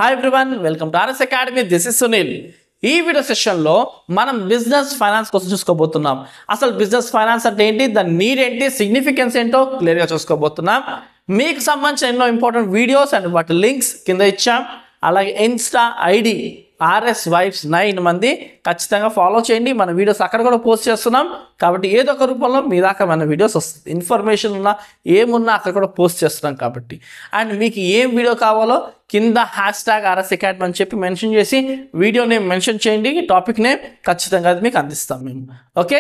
Hi everyone, welcome to RS academy. This is Sunil. ఈ video సెషన్లో మనం బిజినెస్ ఫైనాన్స్ కోసం చూసుకోబోతున్నాం. అసలు బిజినెస్ ఫైనాన్స్ అంటే ఏంటి, దాని నీడ్ ఏంటి, సిగ్నిఫికెన్స్ ఏంటో క్లియర్గా చూసుకోబోతున్నాం. మీకు సంబంధించిన ఎన్నో ఇంపార్టెంట్ వీడియోస్ అండ్ వాటి లింక్స్ కింద ఇచ్చాం. అలాగే ఇన్స్టా ఐడి RS Vibes 9 మంది ఖచ్చితంగా ఫాలో చేయండి. మన వీడియోస్ అక్కడ కూడా పోస్ట్ చేస్తున్నాం కాబట్టి ఏదో ఒక రూపంలో మీ దాకా మన వీడియోస్ వస్తుంది. ఇన్ఫర్మేషన్ ఉన్నా ఏమున్నా అక్కడ కూడా పోస్ట్ చేస్తున్నాం కాబట్టి. అండ్ మీకు ఏం వీడియో కావాలో కింద #RS Academy అని చెప్పి మెన్షన్ చేసి వీడియో నేమ్ మెన్షన్ చేయండి, టాపిక్ నేమ్ ఖచ్చితంగా అది మీకు అందిస్తాం మేము. Okay,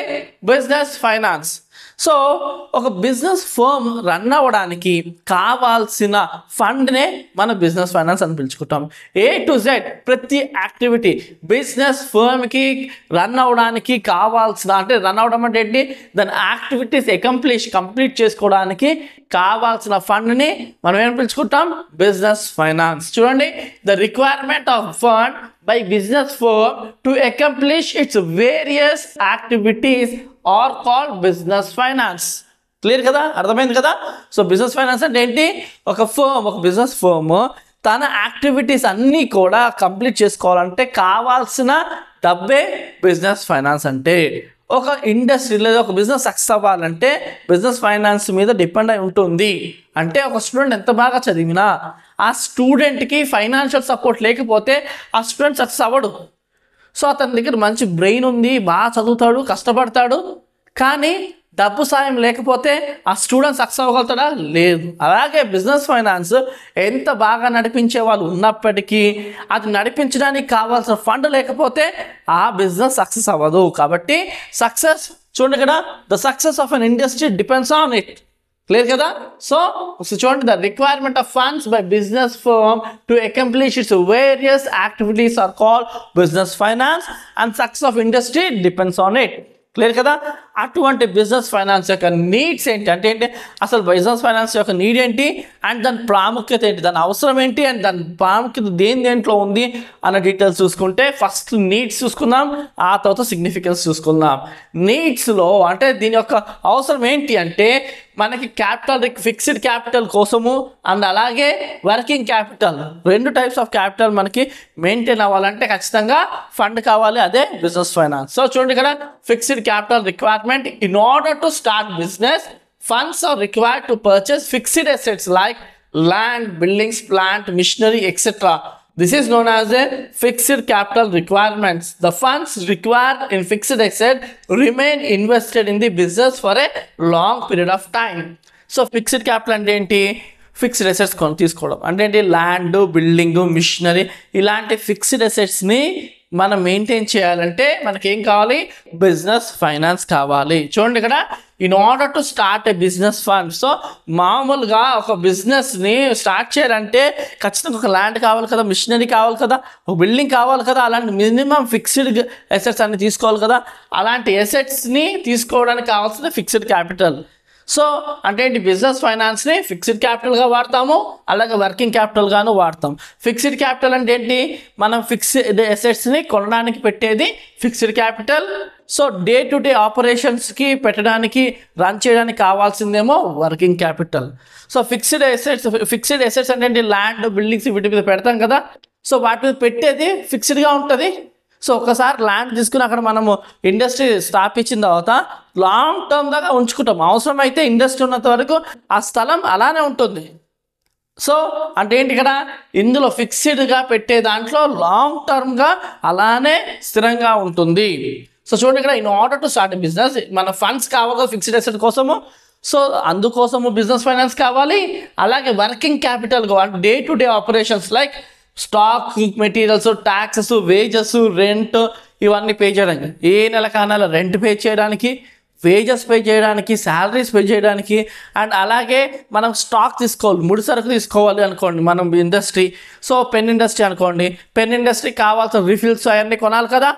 business finance. సో ఒక బిజినెస్ ఫర్మ్ రన్ అవ్వడానికి కావాల్సిన ఫండ్నే మన బిజినెస్ ఫైనాన్స్ అని పిలుచుకుంటాం. A to Z ప్రతి యాక్టివిటీ బిజినెస్ ఫర్మ్కి రన్ అవ్వడానికి కావాల్సిన, అంటే రన్ అవ్వడం అంటే ఏంటి, దాని యాక్టివిటీస్ కంప్లీట్ చేసుకోవడానికి కావాల్సిన ఫండ్ని మనం ఏం పిలుచుకుంటాం, బిజినెస్ ఫైనాన్స్. చూడండి, the requirement of fund by business firm to accomplish its various activities are called business finance. Clear కదా, అర్థమైంది కదా. సో బిజినెస్ ఫైనాన్స్ అంటే ఏంటి, ఒక బిజినెస్ ఫర్మ్ తన యాక్టివిటీస్ అన్నీ కూడా కంప్లీట్ చేసుకోవాలంటే కావాల్సిన డబ్బే బిజినెస్ ఫైనాన్స్ అంటే. ఒక ఇండస్ట్రీ లేదా ఒక బిజినెస్ సక్సెస్ అవ్వాలంటే బిజినెస్ ఫైనాన్స్ మీద డిపెండ్ అయి ఉంటుంది. అంటే ఒక స్టూడెంట్ ఎంత బాగా చదివినా ఆ స్టూడెంట్కి ఫైనాన్షియల్ సపోర్ట్ లేకపోతే ఆ స్టూడెంట్ సక్సెస్ అవ్వడు. సో అతని దగ్గర మంచి బ్రెయిన్ ఉంది, బాగా చదువుతాడు, కష్టపడతాడు, కానీ డబ్బు సాయం లేకపోతే ఆ స్టూడెంట్ సక్సెస్ అవ్వగలుగుతాడా, లేదు. అలాగే బిజినెస్ ఫైనాన్స్ ఎంత బాగా నడిపించే వాళ్ళు ఉన్నప్పటికీ అది నడిపించడానికి కావాల్సిన ఫండ్ లేకపోతే ఆ బిజినెస్ సక్సెస్ అవ్వదు. కాబట్టి సక్సెస్ చూడండి ఇక్కడ, the success of an industry depends on it. Clear కదా. సో చూడండి, the requirement of funds by business firm to accomplish its various activities are called business finance and success of industry depends on it. Clear కదా. అటువంటి business finance యొక్క needs ఏంటి అంటే ఏంటి, అసలు business finance యొక్క నీడ్ ఏంటి అండ్ దాని ప్రాముఖ్యత ఏంటి, దాని అవసరం ఏంటి అండ్ దాని ప్రాముఖ్యత దేంట్లో ఉంది అన్న డీటెయిల్స్ చూసుకుంటే ఫస్ట్ నీడ్స్ చూసుకుందాం, ఆ తర్వాత సిగ్నిఫికెన్స్ చూసుకుందాం. నీడ్స్లో అంటే దీని యొక్క అవసరం ఏంటి అంటే మనకి క్యాపిటల్, ఫిక్స్డ్ క్యాపిటల్ కోసము అండ్ అలాగే working capital, 2 types of capital మనకి మెయింటైన్ అవ్వాలంటే ఖచ్చితంగా ఫండ్ కావాలి, అదే బిజినెస్ ఫైనాన్స్. సో చూడండి ఇక్కడ, fixed capital requirement. In order to start business, funds are required to purchase fixed assets like land, buildings, plant, machinery, etc. This is known as a fixed capital requirements. The funds required in fixed asset remain invested in the business for a long period of time. So fixed capital అంటే ఏంటి, fixed assets తీసుకోవడం అంటే ఏంటి, land, building, machinery ఇలాంటి fixed అసెట్స్ని మనం maintain చేయాలంటే మనకేం కావాలి, బిజినెస్ ఫైనాన్స్ కావాలి. చూడండి ఇక్కడ, in order to start A business fund. So మామూలుగా ఒక బిజినెస్ని స్టార్ట్ చేయాలంటే ఖచ్చితంగా ఒక ల్యాండ్ కావాలి కదా, మిషనరీ కావాలి కదా, ఒక బిల్డింగ్ కావాలి కదా, అలాంటి మినిమం ఫిక్స్డ్ అసెట్స్ అన్ని తీసుకోవాలి కదా. అలాంటి అసెట్స్ని తీసుకోవడానికి కావాల్సిన ఫిక్స్డ్ క్యాపిటల్. సో అంటే ఏంటి, బిజినెస్ ఫైనాన్స్ని ఫిక్స్డ్ క్యాపిటల్గా వాడతాము, అలాగే వర్కింగ్ క్యాపిటల్గాను వాడతాం. ఫిక్స్డ్ క్యాపిటల్ అంటే ఏంటి, మనం ఫిక్స్డ్ అసెట్స్ని కొనడానికి పెట్టేది fixed capital. So day to day ఆపరేషన్స్కి పెట్టడానికి, రన్ చేయడానికి కావాల్సిందేమో working capital. So fixed assets అంటే ఏంటి, ల్యాండ్, బిల్డింగ్స్ వీటి మీద పెడతాం కదా. సో వాటి మీద పెట్టేది ఫిక్స్డ్గా ఉంటుంది. సో ఒకసారి ల్యాండ్ తీసుకుని అక్కడ మనము ఇండస్ట్రీ స్థాపించిన తర్వాత లాంగ్ టర్మ్ దాకా ఉంచుకుంటాం. అవసరమైతే ఇండస్ట్రీ ఉన్నంత వరకు ఆ స్థలం అలానే ఉంటుంది. సో అంటే ఏంటి, ఇక్కడ ఇందులో ఫిక్స్డ్గా పెట్టే దాంట్లో లాంగ్ టర్మ్గా అలానే స్థిరంగా ఉంటుంది. సో చూడండి ఇక్కడ, in order to start business మన ఫండ్స్ కావాలి ఫిక్స్డ్ అసెట్ కోసము. సో అందుకోసము బిజినెస్ ఫైనాన్స్ కావాలి. అలాగే వర్కింగ్ క్యాపిటల్ అంటే day to day operations like stock, materials, taxes, wages, rent ఇవన్నీ పే చేయడానికి, ఏ నెల కానాల రెంట్ పే చేయడానికి, వేజెస్ పే చేయడానికి, శాలరీస్ పే చేయడానికి, అండ్ అలాగే మనం స్టాక్ తీసుకోవాలి, ముడి సరుకు తీసుకోవాలి అనుకోండి మనం ఇండస్ట్రీ. సో పెన్ ఇండస్ట్రీ అనుకోండి, పెన్ ఇండస్ట్రీ కావాల్సిన రిఫిల్స్ అవన్నీ కొనాలి కదా.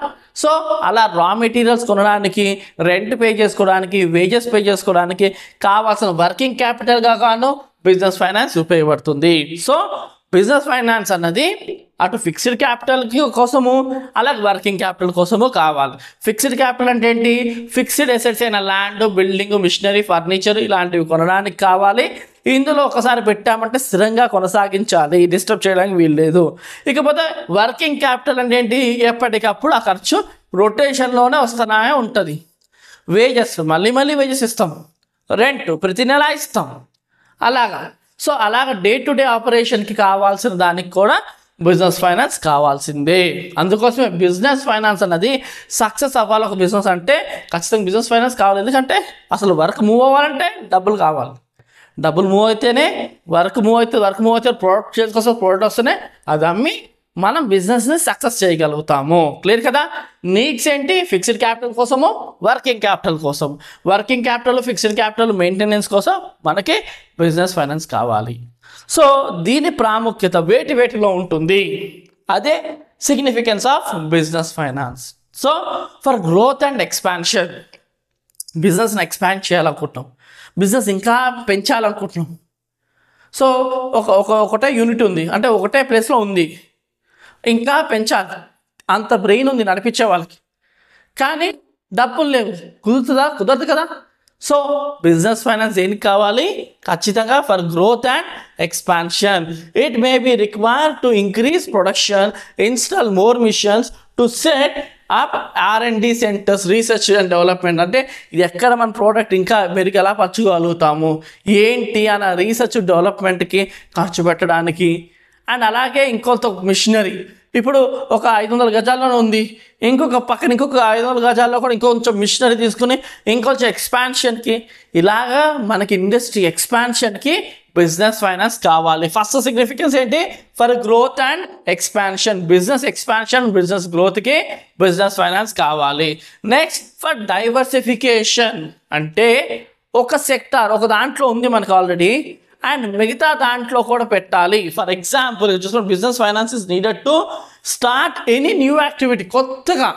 సో అలా రా మెటీరియల్స్ కొనడానికి, రెంట్ పే చేసుకోవడానికి, వేజెస్ పే చేసుకోవడానికి కావాల్సిన వర్కింగ్ క్యాపిటల్గా గాను బిజినెస్ ఫైనాన్స్ ఉపయోగపడుతుంది. సో బిజినెస్ ఫైనాన్స్ అన్నది అటు ఫిక్స్డ్ క్యాపిటల్ కోసము అలాగే వర్కింగ్ క్యాపిటల్ కోసము కావాలి. ఫిక్స్డ్ క్యాపిటల్ అంటే ఏంటి, ఫిక్స్డ్ అసెట్స్ అయిన ల్యాండ్, బిల్డింగ్, మిషనరీ, ఫర్నిచర్ ఇలాంటివి కొనడానికి కావాలి. ఇందులో ఒకసారి పెట్టామంటే స్థిరంగా కొనసాగించాలి, డిస్టర్బ్ చేయడానికి వీలు లేదు. ఇకపోతే వర్కింగ్ క్యాపిటల్ అంటే ఏంటి, ఎప్పటికప్పుడు ఆ ఖర్చు రొటేషన్లోనే వస్తూనే ఉంటుంది. వేజెస్ మళ్ళీ వేజెస్ ఇస్తాం, రెంట్ ప్రతి నెల ఇస్తాం, అలాగా. సో అలాగ డే టు డే ఆపరేషన్కి కావాల్సిన దానికి కూడా బిజినెస్ ఫైనాన్స్ కావాల్సిందే. అందుకోసమే బిజినెస్ ఫైనాన్స్ అన్నది సక్సెస్ అవ్వాలి. ఒక బిజినెస్ అంటే ఖచ్చితంగా బిజినెస్ ఫైనాన్స్ కావాలి. ఎందుకంటే అసలు వర్క్ మూవ్ అవ్వాలంటే డబ్బులు కావాలి, డబ్బులు మూవ్ అయితేనే వర్క్ మూవ్ అయితే ప్రోడక్ట్ చేసుకోసం ప్రోడక్ట్ వస్తేనే అది అమ్మి మనం బిజినెస్ని సక్సెస్ చేయగలుగుతాము. క్లియర్ కదా. నీడ్స్ ఏంటి, ఫిక్స్డ్ క్యాపిటల్ కోసము, వర్కింగ్ క్యాపిటల్ కోసం. Working capital, fixed capital maintenance కోసం మనకి బిజినెస్ ఫైనాన్స్ కావాలి. సో దీని ప్రాముఖ్యత వేటిలో ఉంటుంది, అదే significance of business finance. So for growth and expansion, బిజినెస్ని ఎక్స్పాండ్ చేయాలనుకుంటున్నాం, బిజినెస్ ఇంకా పెంచాలనుకుంటున్నాం. సో ఒకటే యూనిట్ ఉంది అంటే ఒకటే ప్లేస్లో ఉంది, ఇంకా పెంచాలి, అంత బ్రెయిన్ ఉంది నడిపించే వాళ్ళకి, కానీ డబ్బులు లేవు, కుదరదు కదా. సో బిజినెస్ ఫైనాన్స్ దేనికి కావాలి, ఖచ్చితంగా for growth and expansion. It may be required to increase production, install more machines, to set up R&D centres, research and development. అంటే ఇది ఎక్కడ మన ప్రోడక్ట్ ఇంకా మెరుగు ఎలా పరచుకోగలుగుతాము ఏంటి అన్న రీసెర్చ్ డెవలప్మెంట్కి ఖర్చు పెట్టడానికి. అండ్ అలాగే ఇంకొంత మిషనరీ, ఇప్పుడు ఒక 500 గజాల్లోనే ఉంది, ఇంకొక 500 గజాల్లో కూడా ఇంకొంచెం మిషనరీ తీసుకుని ఇంకొంచెం ఎక్స్పాన్షన్కి, ఇలాగా మనకి ఇండస్ట్రీ ఎక్స్పాన్షన్కి బిజినెస్ ఫైనాన్స్ కావాలి. ఫస్ట్ సిగ్నిఫికెన్స్ ఏంటి, for growth and expansion, business expansion, business గ్రోత్కి బిజినెస్ ఫైనాన్స్ కావాలి. నెక్స్ట్ ఫర్ డైవర్సిఫికేషన్, అంటే ఒక సెక్టార్ ఒక దాంట్లో ఉంది మనకు ఆల్రెడీ అండ్ మిగతా దాంట్లో కూడా పెట్టాలి. ఫర్ ఎగ్జాంపుల్ చూసుకుంటే business finance is needed to start any new activity, కొత్తగా.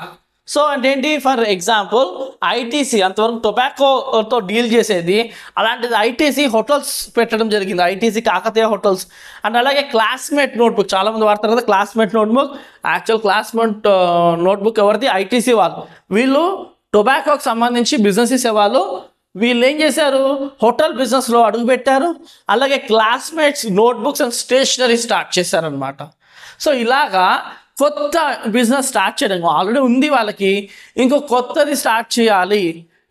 సో అంటే ఏంటి, ఫర్ ఎగ్జాంపుల్ ఐటీసీ అంతవరకు టొబాకోతో డీల్ చేసేది, అలాంటిది ఐటీసీ హోటల్స్ పెట్టడం జరిగింది, ఐటీసీ కాకతీయ హోటల్స్. అండ్ అలాగే క్లాస్మేట్ నోట్బుక్, చాలామంది వాడతారు కదా classmate notebook. Actual classmate notebook ఎవరిది, ఐటీసీ వాళ్ళు. వీళ్ళు టొబాకోకి సంబంధించి బిజినెస్ చేసేవాళ్ళు. వీళ్ళు ఏం చేశారు, హోటల్ బిజినెస్లో అడుగుపెట్టారు, అలాగే classmates notebooks and stationery start చేశారనమాట. సో ఇలాగా కొత్త బిజినెస్ స్టార్ట్ చేయడం ఆల్రెడీ ఉంది వాళ్ళకి, ఇంకో కొత్తది స్టార్ట్ చేయాలి.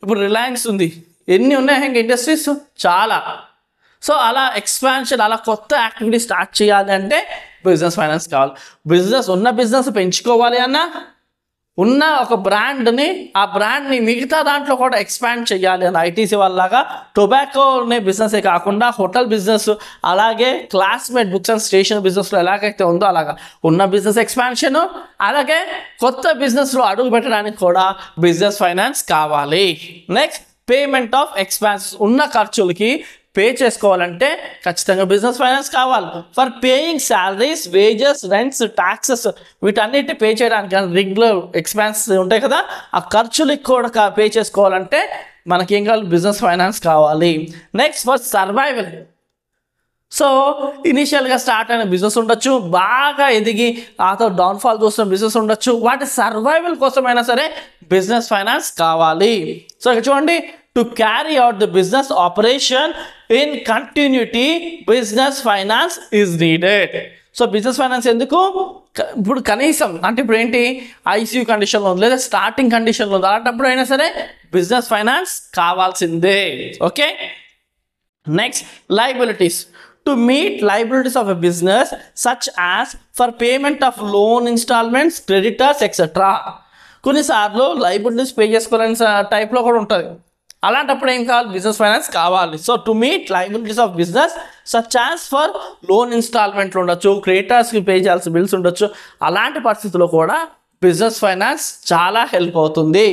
ఇప్పుడు రిలయన్స్ ఉంది, ఎన్ని ఉన్నాయి ఇంకా ఇండస్ట్రీస్ చాలా. సో అలా ఎక్స్పాన్షన్, అలా కొత్త యాక్టివిటీ స్టార్ట్ చేయాలి అంటే బిజినెస్ ఫైనాన్స్ కావాలి. ఉన్న బిజినెస్ పెంచుకోవాలి అన్నా, ఉన్న ఒక బ్రాండ్ని, ఆ బ్రాండ్ని మిగతా దాంట్లో కూడా ఎక్స్పాండ్ చేయాలి అని ఐటీసీ వాళ్ళలాగా టొబాకోనే బిజినెసే కాకుండా హోటల్ బిజినెస్, అలాగే క్లాస్మేట్ బుక్స్ అండ్ స్టేషనరీ బిజినెస్లో ఎలాగైతే ఉందో అలాగా ఉన్న బిజినెస్ ఎక్స్పాన్షన్, అలాగే కొత్త బిజినెస్లో అడుగు పెట్టడానికి కూడా బిజినెస్ ఫైనాన్స్ కావాలి. నెక్స్ట్ పేమెంట్ ఆఫ్ ఎక్స్పెన్సెస్, ఉన్న ఖర్చులకి పే చేసుకోవాలంటే ఖచ్చితంగా బిజినెస్ ఫైనాన్స్ కావాలి. For paying salaries, wages, rents, taxes, వీటన్నిటిని పే చేయడానికి రెగ్యులర్ ఎక్స్పెన్సెస్ ఉంటాయి కదా, ఆ ఖర్చులకి కూడా పే చేసుకోవాలంటే మనకి ఏం కావాలి, బిజినెస్ ఫైనాన్స్ కావాలి. నెక్స్ట్ ఫర్ సర్వైవల్, సో ఇనిషియల్గా స్టార్ట్ అయిన బిజినెస్ ఉండొచ్చు, బాగా ఎదిగి ఆతో డౌన్ఫాల్ చూస్తున్న బిజినెస్ ఉండొచ్చు, వాటి సర్వైవల్ కోసమైనా సరే బిజినెస్ ఫైనాన్స్ కావాలి. సో ఇక్కడ చూడండి, to carry out the business operation in continuity business finance is needed. So business finance ఎందుకు, ఇప్పుడు కనీసం అంటే ఇప్పుడు ఏంటి, ఐసీయూ కండిషన్లో ఉంది లేదా స్టార్టింగ్ కండిషన్లో ఉంది, అలాంటప్పుడు అయినా సరే బిజినెస్ ఫైనాన్స్ కావాల్సిందే. Okay. Next liabilities, to meet liabilities of a business such as for payment of loan installments, creditors, etc. కొన్నిసార్లు లయబిలిటీస్ పే చేసుకోవాలని టైప్లో కూడా ఉంటుంది, అలాంటప్పుడు ఏం కావాలి, బిజినెస్ ఫైనాన్స్ కావాలి. So to meet liabilities of business such as for loan ఇన్స్టాల్మెంట్లు ఉండొచ్చు, క్రెడిటర్స్కి పే చేయాల్సిన బిల్స్ ఉండొచ్చు, అలాంటి పరిస్థితుల్లో కూడా బిజినెస్ ఫైనాన్స్ చాలా హెల్ప్ అవుతుంది.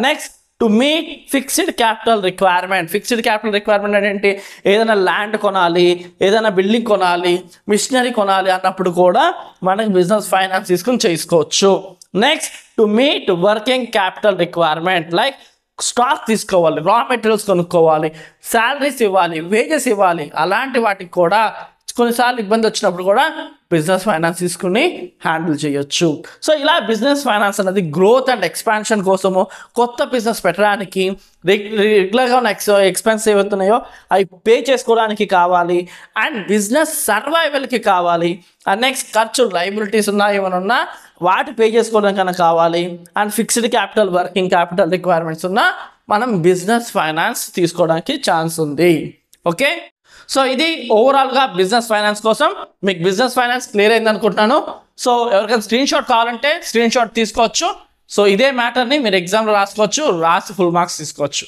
Next to meet fixed capital requirement. Fixed capital requirement అంటే ఏంటి, ఏదైనా ల్యాండ్ కొనాలి, ఏదైనా బిల్డింగ్ కొనాలి, మిషనరీ కొనాలి అన్నప్పుడు కూడా మనకి బిజినెస్ ఫైనాన్స్ తీసుకుని చేసుకోవచ్చు. Next to meet working capital requirement, like stock తీసుకోవాలి, రా మెటీరియల్స్ కొనుక్కోవాలి, శాలరీస్ ఇవ్వాలి, వేజెస్ ఇవ్వాలి, అలాంటి వాటికి కూడా కొన్నిసార్లు ఇబ్బంది వచ్చినప్పుడు కూడా బిజినెస్ ఫైనాన్స్ తీసుకుని హ్యాండిల్ చేయొచ్చు. సో ఇలా బిజినెస్ ఫైనాన్స్ అనేది గ్రోత్ అండ్ ఎక్స్పాన్షన్ కోసము, కొత్త బిజినెస్ పెట్టడానికి, రెగ్యులర్గా ఉన్న ఎక్స్పెన్స్ ఏవైతున్నాయో అవి పే చేసుకోవడానికి కావాలి, అండ్ బిజినెస్ సర్వైవల్కి కావాలి, అండ్ నెక్స్ట్ ఖర్చు లయబిలిటీస్ ఉన్నా ఏమైనా ఉన్నా వాటి పే చేసుకోవడానికి కన్నా కావాలి, and fixed capital, working capital requirements ఉన్నా మనం బిజినెస్ ఫైనాన్స్ తీసుకోవడానికి ఛాన్స్ ఉంది. ఓకే, సో ఇది ఓవరాల్గా బిజినెస్ ఫైనాన్స్ కోసం. మీకు బిజినెస్ ఫైనాన్స్ క్లియర్ అయింది అనుకుంటున్నాను. సో ఎవరికైనా స్క్రీన్ షాట్ కావాలంటే స్క్రీన్ షాట్ తీసుకోవచ్చు. సో ఇదే మ్యాటర్ని మీరు ఎగ్జామ్లో రాసుకోవచ్చు, రాసి ఫుల్ మార్క్స్ తీసుకోవచ్చు.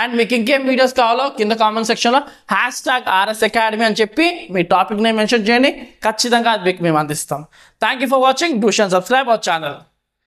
అండ్ మీకు ఇంకేం వీడియోస్ కావాలో కింద కామెంట్ సెక్షన్లో #RS Academy అని చెప్పి మీ టాపిక్ని మెన్షన్ చేయండి. ఖచ్చితంగా అది మీకు మేము అందిస్తాం. Thank you for watching. Do share, subscribe our channel.